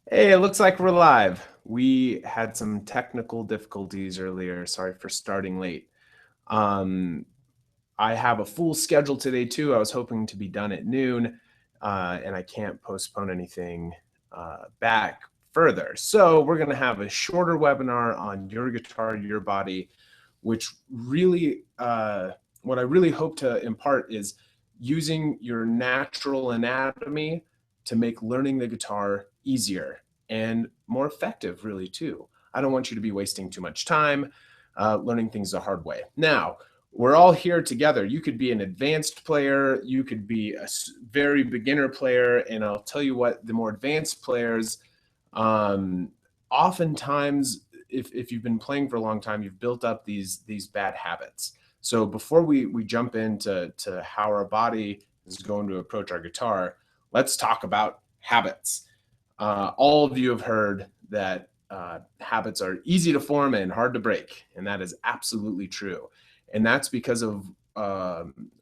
Hey, it looks like we're live. We had some technical difficulties earlier. Sorry for starting late. Um, I have a full schedule today too. I was hoping to be done at noon, and I can't postpone anything back further. So we're going to have a shorter webinar on your guitar, your body, which really, what I really hope to impart is using your natural anatomy to make learning the guitar easier and more effective, really, too. I don't want you to be wasting too much time learning things the hard way. Now, we're all here together. You could be an advanced player, you could be a very beginner player, and I'll tell you what, the more advanced players, um, oftentimes, if you've been playing for a long time, you've built up these bad habits. So before we jump into how our body is going to approach our guitar, let's talk about habits. All of you have heard that habits are easy to form and hard to break, and that is absolutely true. And that's because of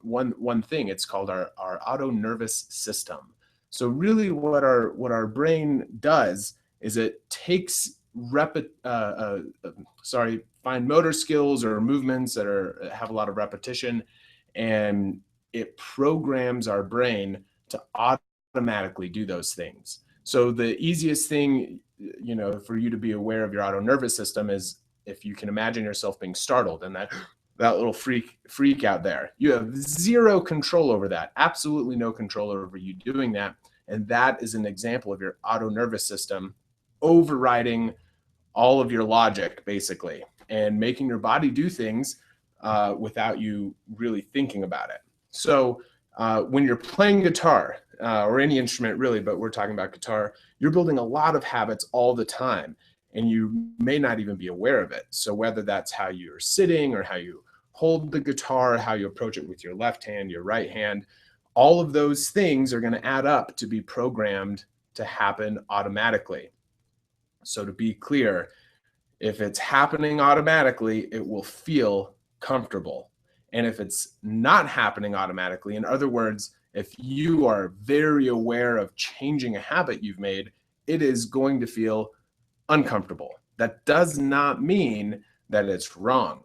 one thing. It's called our auto nervous system. So really, what our brain does is it takes fine motor skills or movements that have a lot of repetition, and it programs our brain to automatically do those things. So the easiest thing, for you to be aware of your auto nervous system is if you can imagine yourself being startled and that little freak out there. You have zero control over that, absolutely no control over you doing that. And that is an example of your auto nervous system overriding all of your logic, basically, and making your body do things without you really thinking about it. So when you're playing guitar or any instrument, really, but we're talking about guitar, you're building a lot of habits all the time, and you may not even be aware of it. So whether that's how you're sitting or how you hold the guitar, how you approach it with your left hand, your right hand, all of those things are going to add up to be programmed to happen automatically. So to be clear, if it's happening automatically, it will feel comfortable. And if it's not happening automatically, in other words, if you are very aware of changing a habit you've made, it is going to feel uncomfortable. That does not mean that it's wrong.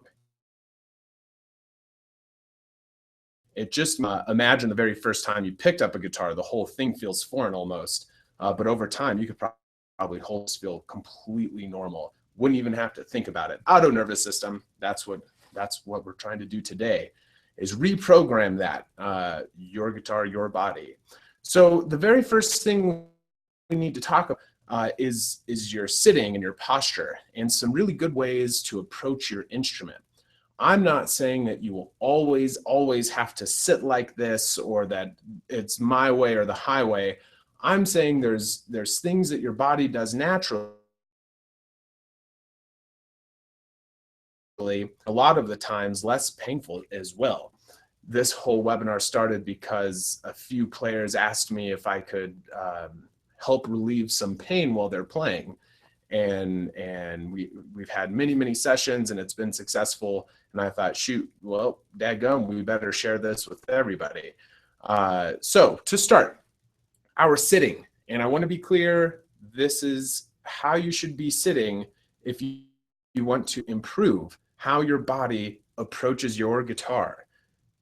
It just imagine the very first time you picked up a guitar, the whole thing feels foreign almost. But over time, you could probably hold this feel completely normal. Wouldn't even have to think about it. Auto nervous system. That's what we're trying to do today, is reprogram that your guitar, your body. So the very first thing we need to talk about is your sitting and your posture, and some really good ways to approach your instrument. I'm not saying that you will always have to sit like this, or that it's my way or the highway. I'm saying there's things that your body does naturally, a lot of the times less painful as well. This whole webinar started because a few players asked me if I could help relieve some pain while they're playing. And we've had many sessions, and it's been successful. And I thought, shoot, well, dadgum, we better share this with everybody. So to start, our sitting, and I want to be clear, this is how you should be sitting if you want to improve how your body approaches your guitar,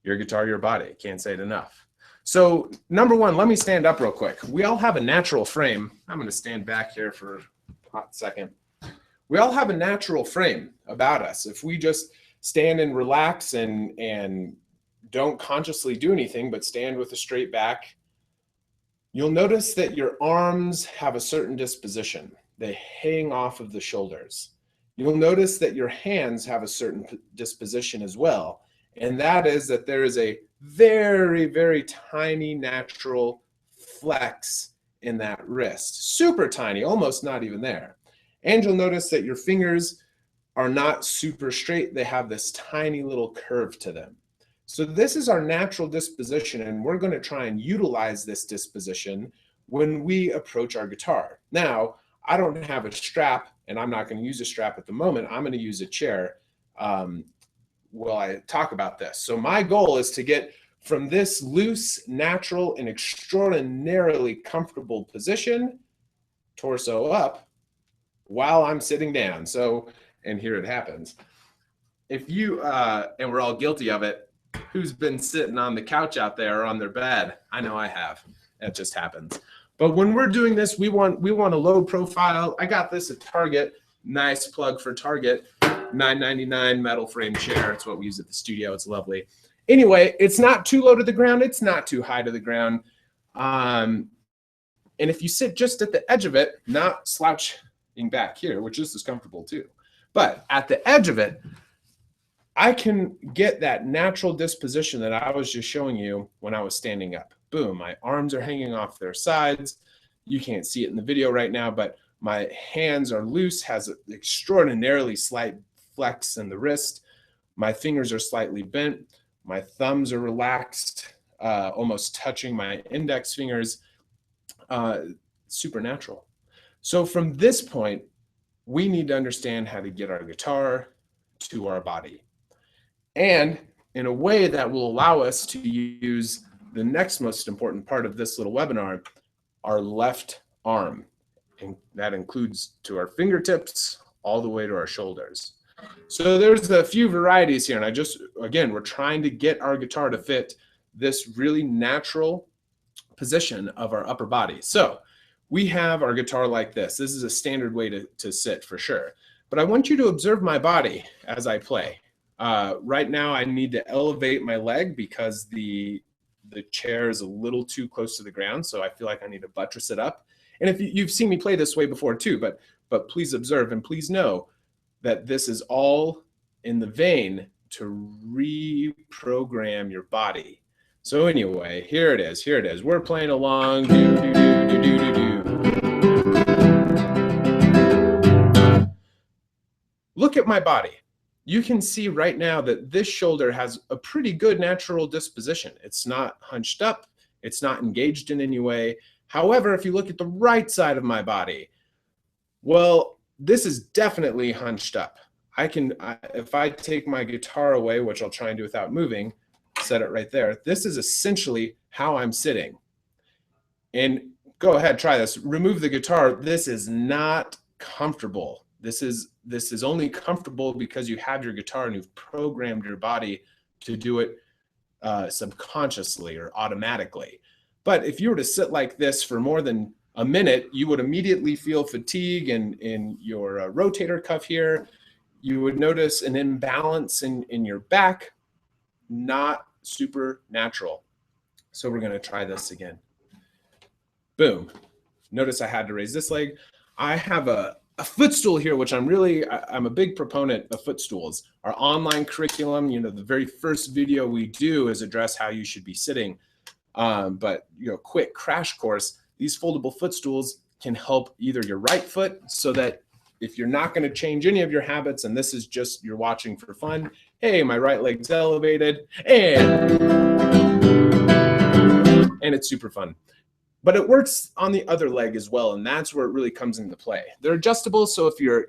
your body. Can't say it enough. So number one, let me stand up real quick. We all have a natural frame. I'm going to stand back here for hot second. We all have a natural frame about us. If we just stand and relax and don't consciously do anything but stand with a straight back, you'll notice that your arms have a certain disposition. They hang off of the shoulders. You'll notice that your hands have a certain disposition as well, and that is that there is a very tiny natural flex in that wrist. Super tiny, almost not even there. And you'll notice that your fingers are not super straight. They have this tiny little curve to them. So this is our natural disposition, and we're going to try and utilize this disposition when we approach our guitar. Now, I don't have a strap, and I'm not going to use a strap at the moment. I'm going to use a chair while I talk about this. So my goal is to get from this loose, natural, and extraordinarily comfortable position torso up while I'm sitting down. So, and here it happens. If you, and we're all guilty of it, who's been sitting on the couch out there or on their bed? I know I have. That just happens. But when we're doing this, we want a low profile. I got this at Target. Nice plug for Target. $9.99 metal frame chair. It's what we use at the studio. It's lovely. Anyway, it's not too low to the ground. It's not too high to the ground. And if you sit just at the edge of it, not slouching back here, which is comfortable too, but at the edge of it, I can get that natural disposition that I was just showing you when I was standing up. Boom, my arms are hanging off their sides. You can't see it in the video right now, but my hands are loose, has an extraordinarily slight flex in the wrist. My fingers are slightly bent. My thumbs are relaxed, almost touching my index fingers. Supernatural. So from this point, we need to understand how to get our guitar to our body. And in a way that will allow us to use the next most important part of this little webinar, our left arm. And that includes to our fingertips all the way to our shoulders. So there's a few varieties here. And again, we're trying to get our guitar to fit this really natural position of our upper body. So we have our guitar like this. This is a standard way to sit for sure. But I want you to observe my body as I play. Right now, I need to elevate my leg because the chair is a little too close to the ground, so I feel like I need to buttress it up. And if you've seen me play this way before too, but please observe and please know that this is all in the vein to reprogram your body. So anyway, here it is. Here it is. We're playing along. Do, do, do, do, do, do. Look at my body. You can see right now that this shoulder has a pretty good natural disposition. It's not hunched up. It's not engaged in any way. However, if you look at the right side of my body, well, this is definitely hunched up. If I take my guitar away, which I'll try and do without moving, set it right there. This is essentially how I'm sitting. And go ahead, try this. Remove the guitar. This is not comfortable. This is only comfortable because you have your guitar and you've programmed your body to do it subconsciously or automatically. But if you were to sit like this for more than a minute, you would immediately feel fatigue in your rotator cuff here. You would notice an imbalance in your back, not super natural. So we're going to try this again. Boom. Notice I had to raise this leg. I have a footstool here, which I'm a big proponent of footstools. Our online curriculum, the very first video we do is address how you should be sitting. But quick crash course, these foldable footstools can help either your right foot, so that if you're not going to change any of your habits and this is just you're watching for fun, hey, my right leg's elevated, and it's super fun. But it works on the other leg as well, and that's where it really comes into play. They're adjustable, so if your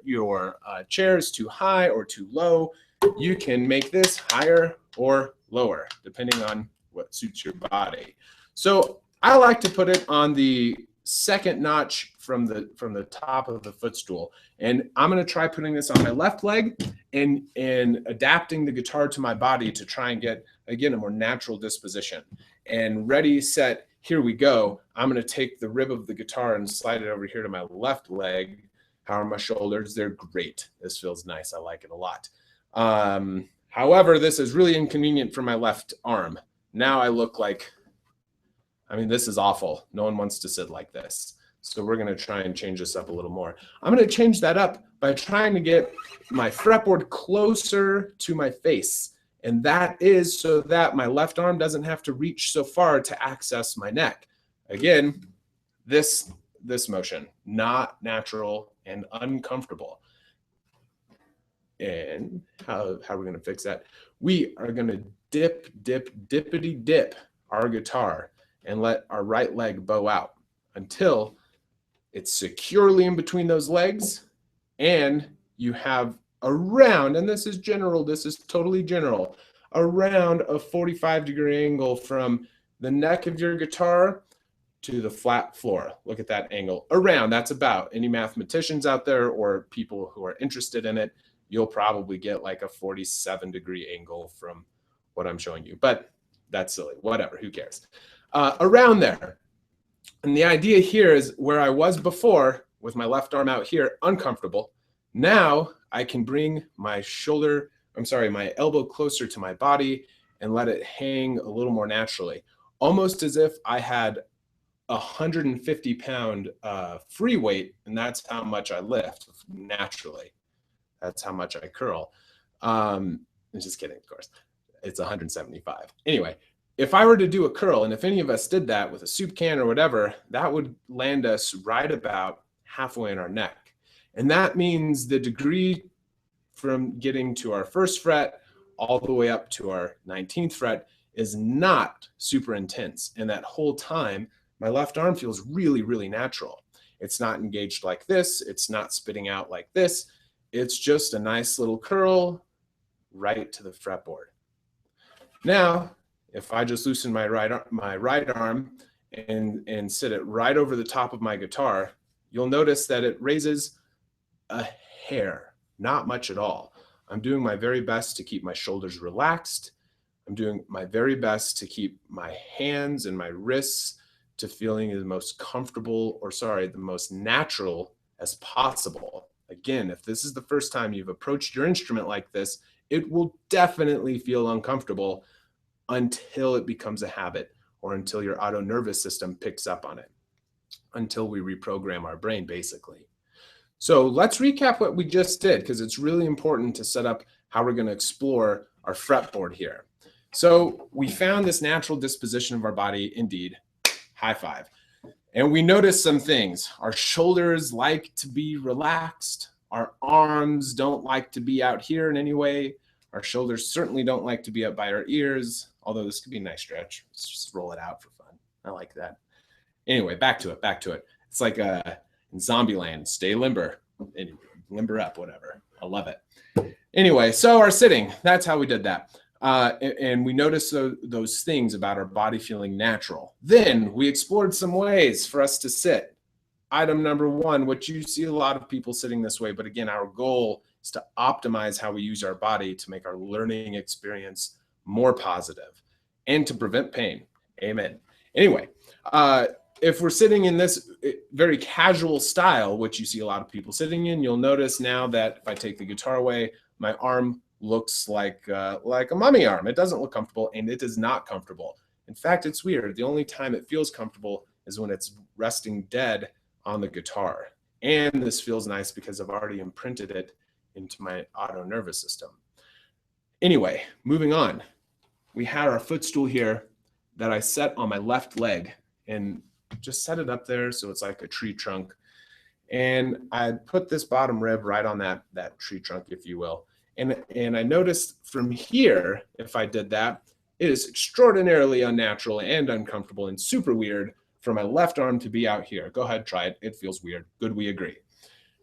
chair is too high or too low, you can make this higher or lower, depending on what suits your body. So I like to put it on the second notch from the top of the footstool, and I'm going to try putting this on my left leg and adapting the guitar to my body to try and get, again, a more natural disposition. And ready, set, here we go. I'm going to take the rib of the guitar and slide it over here to my left leg. How are my shoulders? They're great. This feels nice. I like it a lot. However, this is really inconvenient for my left arm. Now I look like, this is awful. No one wants to sit like this. So we're going to try and change this up a little more. I'm going to change that up by trying to get my fretboard closer to my face. And that is so that my left arm doesn't have to reach so far to access my neck. Again, this motion, not natural and uncomfortable. And how are we going to fix that? We are going to dippity dip our guitar and let our right leg bow out until it's securely in between those legs, and you have around, and this is general, this is totally general, around a 45-degree angle from the neck of your guitar to the flat floor. Look at that angle. Around, that's about. Any mathematicians out there or people who are interested in it, you'll probably get like a 47-degree angle from what I'm showing you, but that's silly. Whatever, who cares? Around there. And the idea here is where I was before with my left arm out here, uncomfortable. Now I can bring my my elbow closer to my body and let it hang a little more naturally, almost as if I had 150-pound free weight, and that's how much I lift naturally. That's how much I curl. I'm just kidding, of course. It's 175. Anyway, if I were to do a curl, and if any of us did that with a soup can or whatever, that would land us right about halfway in our neck. And that means the degree from getting to our first fret all the way up to our 19th fret is not super intense. And that whole time, my left arm feels really, really natural. It's not engaged like this. It's not spitting out like this. It's just a nice little curl right to the fretboard. Now, if I just loosen my right arm and sit it right over the top of my guitar, you'll notice that it raises a hair, not much at all. I'm doing my very best to keep my shoulders relaxed. I'm doing my very best to keep my hands and my wrists to feeling the most comfortable, the most natural as possible. Again, if this is the first time you've approached your instrument like this, it will definitely feel uncomfortable until it becomes a habit or until your auto nervous system picks up on it, until we reprogram our brain, basically. So let's recap what we just did, because it's really important to set up how we're going to explore our fretboard here. So we found this natural disposition of our body, indeed, high five. And we noticed some things. Our shoulders like to be relaxed. Our arms don't like to be out here in any way. Our shoulders certainly don't like to be up by our ears, although this could be a nice stretch. Let's just roll it out for fun. I like that. Anyway, back to it. It's like in Zombieland, stay limber and limber up, whatever. I love it. Anyway, so our sitting, that's how we did that. And we noticed those things about our body feeling natural. Then we explored some ways for us to sit. Item number one, which you see a lot of people sitting this way, but again, our goal is to optimize how we use our body to make our learning experience more positive and to prevent pain. Amen. Anyway, if we're sitting in this very casual style, which you see a lot of people sitting in, you'll notice now that if I take the guitar away, my arm looks like a mummy arm. It doesn't look comfortable, and it is not comfortable. In fact, it's weird. The only time it feels comfortable is when it's resting dead on the guitar. And this feels nice because I've already imprinted it into my auto nervous system. Anyway, moving on. We had our footstool here that I set on my left leg and just set it up there so it's like a tree trunk. And I put this bottom rib right on that tree trunk, if you will. And I noticed from here, if I did that, it is extraordinarily unnatural and uncomfortable and super weird for my left arm to be out here. Go ahead, try it. It feels weird. Good, we agree.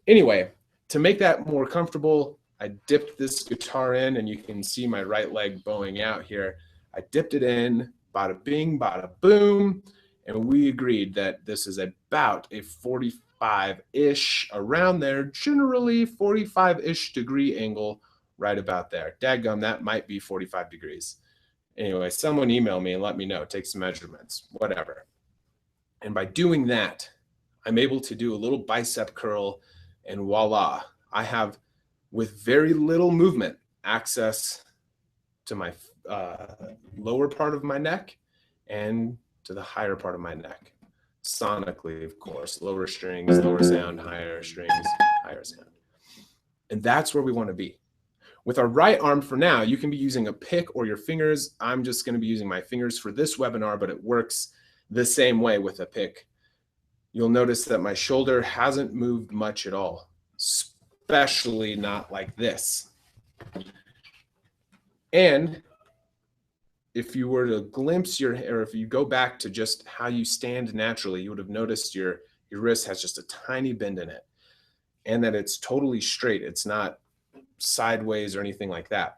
Anyway, to make that more comfortable, I dipped this guitar in, and you can see my right leg bowing out here. I dipped it in, bada bing, bada boom, and we agreed that this is about a 45-ish, around there, generally 45-ish degree angle, right about there. Dadgum, that might be 45 degrees. Anyway, someone email me and let me know, take some measurements, whatever. And by doing that, I'm able to do a little bicep curl, and voila, I have, with very little movement, access to my lower part of my neck and to the higher part of my neck. Sonically, of course, lower strings, lower sound, higher strings, higher sound. And that's where we want to be. With our right arm for now, you can be using a pick or your fingers. I'm just going to be using my fingers for this webinar, but it works the same way with a pick. You'll notice that my shoulder hasn't moved much at all, especially not like this. And if you were to glimpse or if you go back to just how you stand naturally, you would have noticed your wrist has just a tiny bend in it, and that it's totally straight. It's not sideways or anything like that.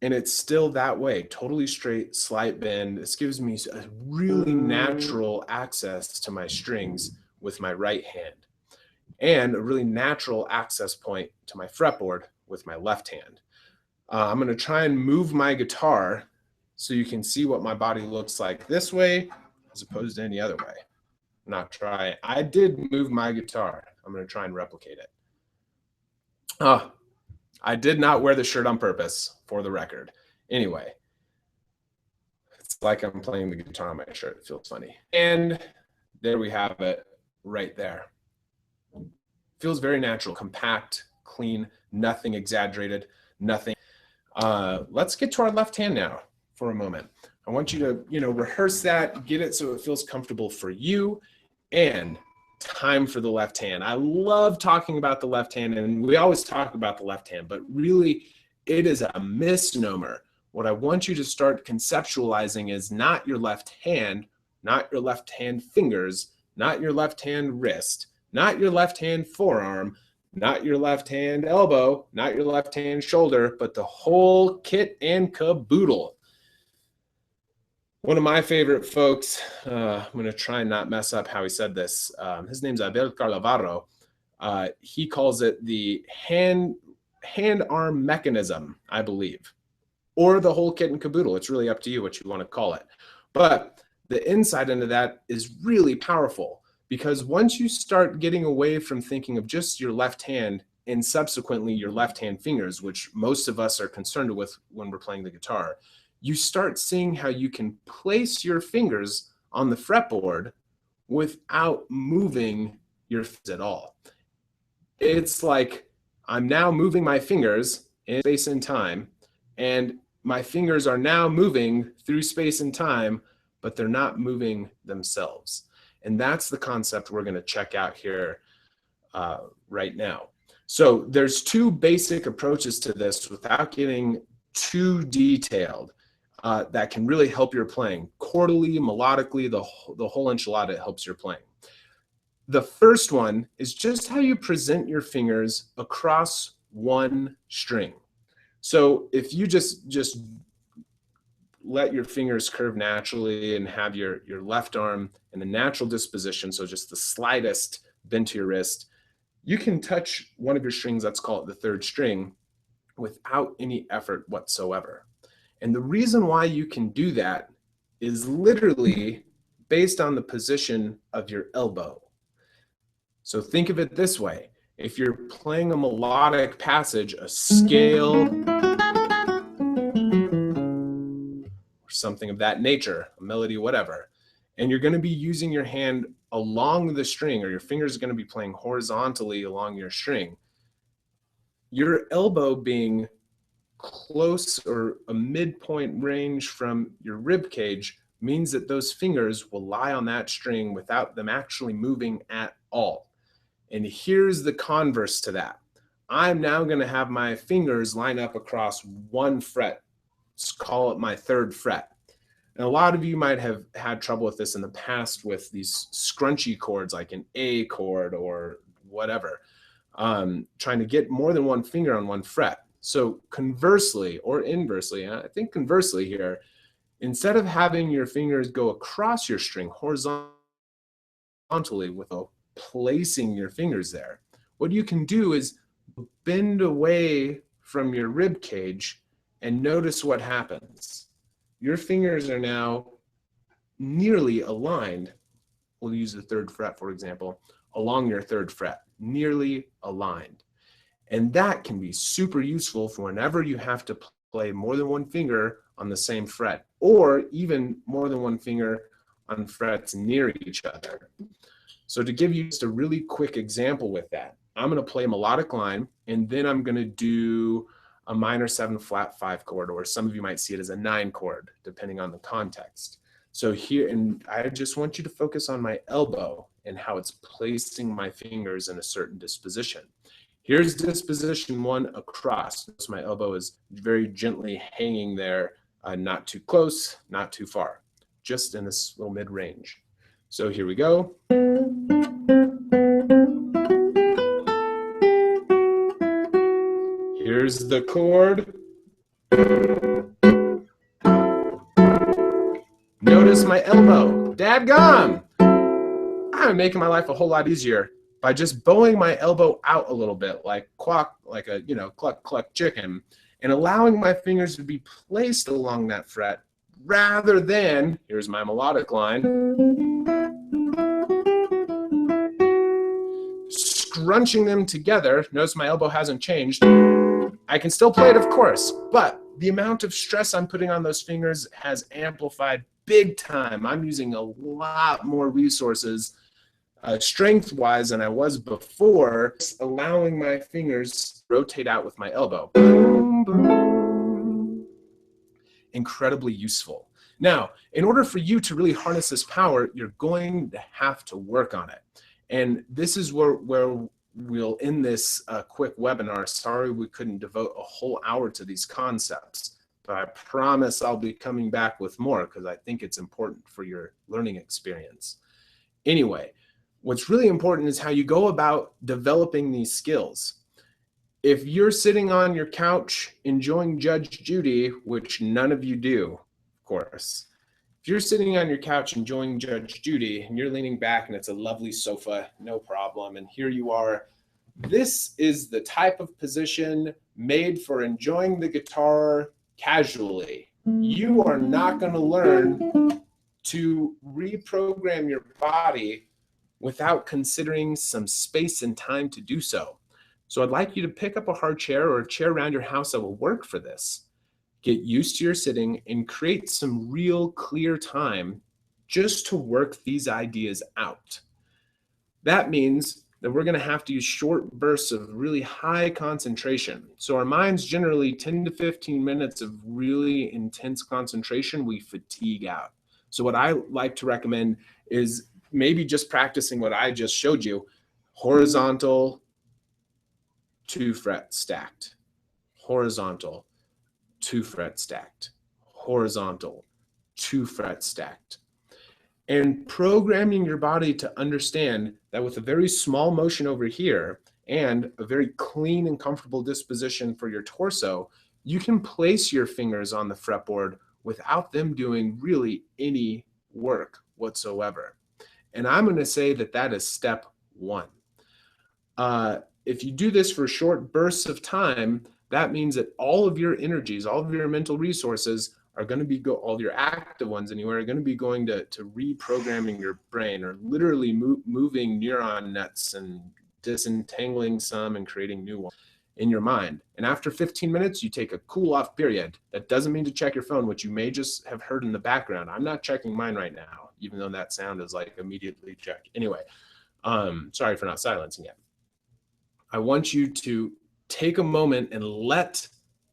And it's still that way, totally straight, slight bend. This gives me a really natural access to my strings with my right hand, and a really natural access point to my fretboard with my left hand. I'm going to try and move my guitar so you can see what my body looks like this way as opposed to any other way. Not try. I did move my guitar. I'm going to try and replicate it. I did not wear the shirt on purpose, for the record. Anyway, it's like I'm playing the guitar on my shirt. It feels funny. And there we have it right there. Feels very natural, compact, clean, nothing exaggerated, nothing. Let's get to our left hand now for a moment. I want you to, rehearse that, get it so it feels comfortable for you, and time for the left hand. I love talking about the left hand, and we always talk about the left hand, but really it is a misnomer. What I want you to start conceptualizing is not your left hand, not your left hand fingers, not your left hand wrist, not your left hand forearm, not your left hand elbow, not your left hand shoulder, but the whole kit and caboodle. One of my favorite folks, I'm going to try and not mess up how he said this. His name's Abel Carlavarro. He calls it the hand-arm mechanism, I believe, or the whole kit and caboodle. It's really up to you what you want to call it. But the insight into that is really powerful, because once you start getting away from thinking of just your left hand and subsequently your left hand fingers, which most of us are concerned with when we're playing the guitar, you start seeing how you can place your fingers on the fretboard without moving your fingers at all. It's like I'm now moving my fingers in space and time, and my fingers are now moving through space and time, but they're not moving themselves. And that's the concept we're going to check out here right now. So there's two basic approaches to this without getting too detailed. That can really help your playing. Chordally, melodically, the whole enchilada helps your playing. The first one is just how you present your fingers across one string. So if you just let your fingers curve naturally and have your left arm in a natural disposition, so just the slightest bend to your wrist, you can touch one of your strings, let's call it the third string, without any effort whatsoever. And the reason why you can do that is literally based on the position of your elbow. So think of it this way. If you're playing a melodic passage, a scale, or something of that nature, a melody, whatever, and you're going to be using your hand along the string, or your fingers are going to be playing horizontally along your string, your elbow being close or a midpoint range from your rib cage means that those fingers will lie on that string without them actually moving at all. And here's the converse to that. I'm now going to have my fingers line up across one fret. Let's call it my third fret. And a lot of you might have had trouble with this in the past with these scrunchy chords like an A chord or whatever, trying to get more than one finger on one fret. So conversely, or inversely, and I think conversely here, instead of having your fingers go across your string horizontally without placing your fingers there, what you can do is bend away from your rib cage and notice what happens. Your fingers are now nearly aligned. We'll use the third fret, for example, along your third fret, nearly aligned. And that can be super useful for whenever you have to play more than one finger on the same fret, or even more than one finger on frets near each other. So to give you just a really quick example with that, I'm going to play a melodic line, and then I'm going to do a minor 7 flat 5 chord, or some of you might see it as a 9 chord, depending on the context. So here, and I just want you to focus on my elbow and how it's placing my fingers in a certain disposition. Here's disposition 1 across. So my elbow is very gently hanging there, not too close, not too far, just in this little mid-range. So here we go. Here's the chord. my elbow. Dadgum! I'm making my life a whole lot easier by just bowing my elbow out a little bit, like quack, like a, cluck, cluck chicken, and allowing my fingers to be placed along that fret rather than, here's my melodic line, scrunching them together. Notice my elbow hasn't changed. I can still play it, of course, but the amount of stress I'm putting on those fingers has amplified big time. I'm using a lot more resources strength-wise than I was before, allowing my fingers to rotate out with my elbow. Boom, boom. Incredibly useful. Now, in order for you to really harness this power, you're going to have to work on it. And this is where we'll end this quick webinar. Sorry we couldn't devote a whole hour to these concepts, but I promise I'll be coming back with more because I think it's important for your learning experience. Anyway, what's really important is how you go about developing these skills. If you're sitting on your couch enjoying Judge Judy, which none of you do, of course, if you're sitting on your couch enjoying Judge Judy and you're leaning back and it's a lovely sofa, no problem, and here you are, this is the type of position made for enjoying the guitar casually. You are not going to learn to reprogram your body without considering some space and time to do so. So I'd like you to pick up a hard chair or a chair around your house that will work for this. Get used to your sitting and create some real clear time just to work these ideas out. That means that we're going to have to use short bursts of really high concentration. So our minds generally 10 to 15 minutes of really intense concentration, we fatigue out. So what I like to recommend is maybe just practicing what I just showed you, horizontal, 2 fret stacked, horizontal, 2 fret stacked, horizontal, 2 fret stacked. And programming your body to understand that with a very small motion over here and a very clean and comfortable disposition for your torso, you can place your fingers on the fretboard without them doing really any work whatsoever. And I'm going to say that that is step 1. If you do this for short bursts of time, that means that all of your energies, all of your mental resources are going to be, all your active ones anyway, are going to be going to reprogramming your brain, or literally moving neuron nets and disentangling some and creating new ones in your mind. And after 15 minutes, you take a cool off period. That doesn't mean to check your phone, which you may just have heard in the background. I'm not checking mine right now, even though that sound is like immediately checked. Anyway, sorry for not silencing it. I want you to take a moment and let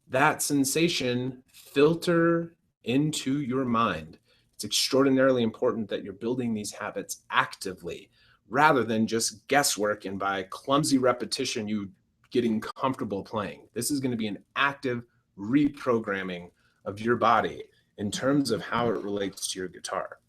that sensation filter into your mind. It's extraordinarily important that you're building these habits actively rather than just guesswork and by clumsy repetition you getting comfortable playing. This is going to be an active reprogramming of your body in terms of how it relates to your guitar.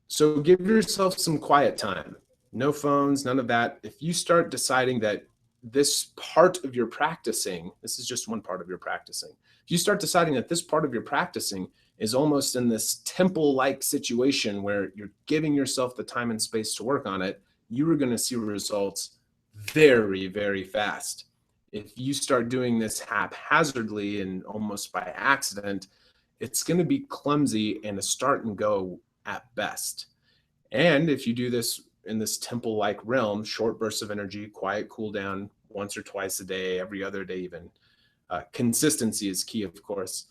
So give yourself some quiet time. No phones, none of that. If you start deciding that this part of your practicing, this is just one part of your practicing. If you start deciding that this part of your practicing is almost in this temple-like situation where you're giving yourself the time and space to work on it, you are going to see results very, very fast. If you start doing this haphazardly and almost by accident, it's going to be clumsy and a start and go at best. And if you do this in this temple-like realm, short bursts of energy, quiet cool down once or twice a day, every other day even, consistency is key, of course,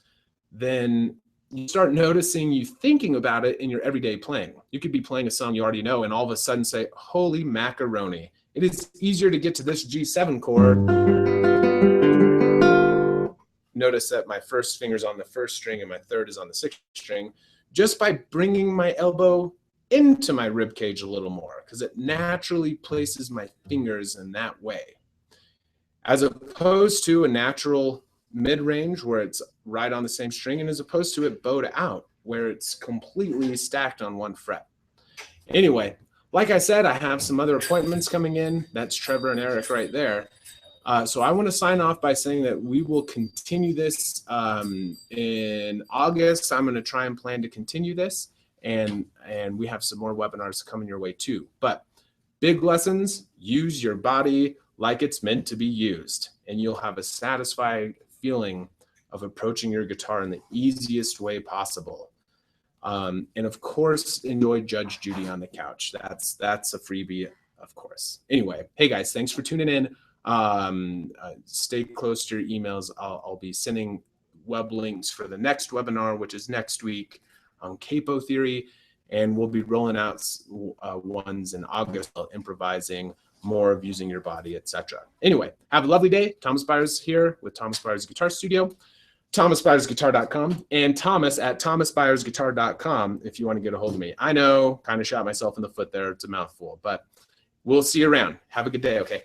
then you start noticing you thinking about it in your everyday playing. You could be playing a song you already know and all of a sudden say, holy macaroni. It is easier to get to this G7 chord. Notice that my first finger's on the first string and my third is on the sixth string, just by bringing my elbow into my rib cage a little more, because it naturally places my fingers in that way, as opposed to a natural mid-range where it's right on the same string, and as opposed to it bowed out where it's completely stacked on one fret. Anyway, like I said, I have some other appointments coming in. That's Trevor and Eric right there. So I want to sign off by saying that we will continue this in August. I'm going to try and plan to continue this, and we have some more webinars coming your way too. But big lessons: use your body like it's meant to be used, and you'll have a satisfying feeling of approaching your guitar in the easiest way possible. And of course, enjoy Judge Judy on the couch. That's a freebie, of course. Anyway, hey guys, thanks for tuning in. Stay close to your emails. I'll be sending web links for the next webinar, which is next week on capo theory, and we'll be rolling out ones in August, improvising, more of using your body, etc. Anyway, have a lovely day. Thomas Byers here with Thomas Byers Guitar Studio, thomasbyersguitar.com, and Thomas at thomasbyersguitar.com if you want to get a hold of me. I know, kind of shot myself in the foot there. It's a mouthful, but we'll see you around. Have a good day, okay?